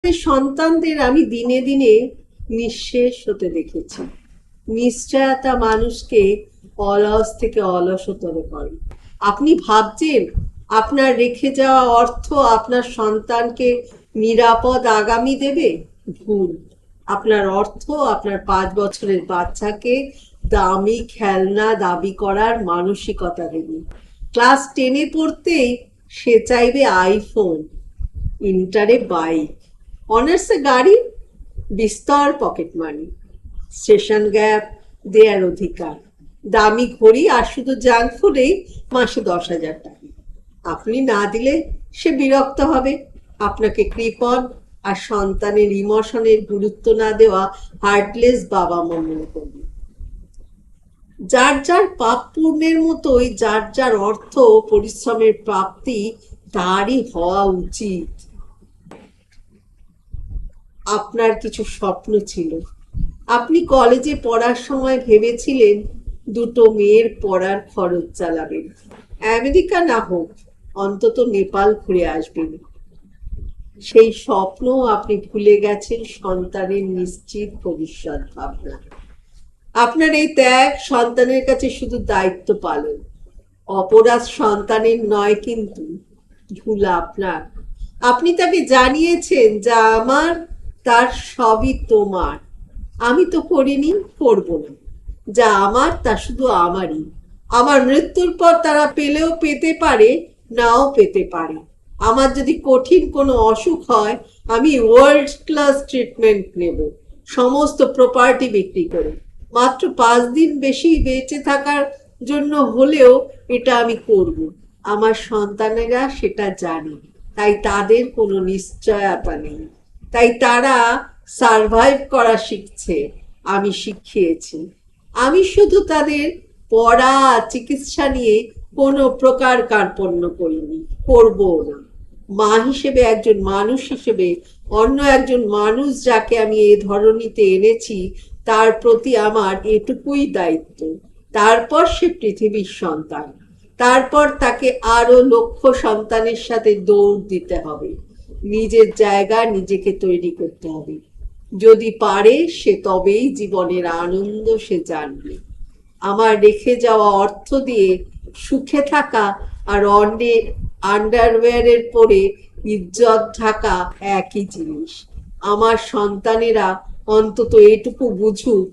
সন্তানদের আমি দিনে দিনে নিঃশেষ হতে দেখেছি। নিশ্চয়তা মানুষকে অলস থেকে অলসতর করে। আপনি ভাবছেন আপনার রেখে যাওয়া অর্থ আপনার সন্তানকে নিরাপদ আগামী দেবে? ভুল। আপনার অর্থ আপনার 5 বছরের বাচ্চাকে দামি খেলনা দাবি করার মানসিকতা দেবে। ক্লাস 10-এ পড়তেই সে চাইবে আইফোন, ইন্টারে বাইক, অনার্সে গাড়ি, বিস্তর পকেট মানি, স্টেশন গ্যাপ দেয়ার অধিকার, দামি ঘড়ি আর শুধু জাঙ্ক ফুডেই মাসে 10,000 টাকা। আপনি না দিলে সে বিরক্ত হবে, আপনাকে কৃপণ আর সন্তানের ইমোশনের গুরুত্ব না দেওয়া হার্টলেস বাবা মা মনে করবে। যার যার পাপ পূর্ণের মতোই যার যার অর্থ পরিশ্রমের প্রাপ্তি তারই হওয়া উচিত। আপনার কিছু স্বপ্ন ছিল। আপনি কলেজে পড়ার সময় ভেবেছিলেন দুটো মেয়ের পড়ার খরচ চালাবেন, আমেরিকা না হোক অন্তত নেপাল ঘুরে আসবেন। সেই স্বপ্ন আপনি ভুলে গেছেন সন্তানের নিশ্চিত ভবিষ্যৎ ভাবনা। আপনার এই ত্যাগ সন্তানের কাছে শুধু দায়িত্ব পালন, অপরাধ সন্তানের নয়। কিন্তু ভুল আপনার। আপনি তাকে জানিয়েছেন যা আমার তার সবই তোমার। আমি তো করিনি, করব না। যা আমার তা শুধু আমারই। আমার মৃত্যুর পর তারা পেলেও পেতে পারে, নাও পেতে পারে। আমার যদি কঠিন কোনো অসুখ হয়, আমি ওয়ার্ল্ড ক্লাস ট্রিটমেন্ট নেব, সমস্ত প্রপার্টি বিক্রি করে। মাত্র 5 দিন বেশি বেঁচে থাকার জন্য হলেও এটা আমি করব। আমার সন্তানেরা সেটা জানে, তাই তাদের কোনো নিশ্চয়তা নেই। তাই তারা সারভাইভ করা শিখছে, আমি শিখিয়েছি। আমি শুধু তাদের পড়া চিকিৎসা নিয়ে কোনো প্রকার কার্পণ্য করিনি, করবো না। মা হিসেবে, একজন মানুষ হিসেবে, অন্য একজন মানুষ যাকে আমি এ ধরনীতে এনেছি তার প্রতি আমার এটুকুই দায়িত্ব। তারপর সে পৃথিবীর সন্তান, তারপর তাকে আরো লক্ষ সন্তানের সাথে দৌড় দিতে হবে। নিজের জায়গা নিজেকে তৈরি করতে হবে। যদি পারে সে তবেই জীবনের আনন্দ সে জানবে। আমার রেখে যাওয়া অর্থ দিয়ে সুখে থাকা আর অন্যের আন্ডারওয়্যারের পরে ইজ্জত ঢাকা একই জিনিস। আমার সন্তানেরা অন্তত এটুকু বুঝুক,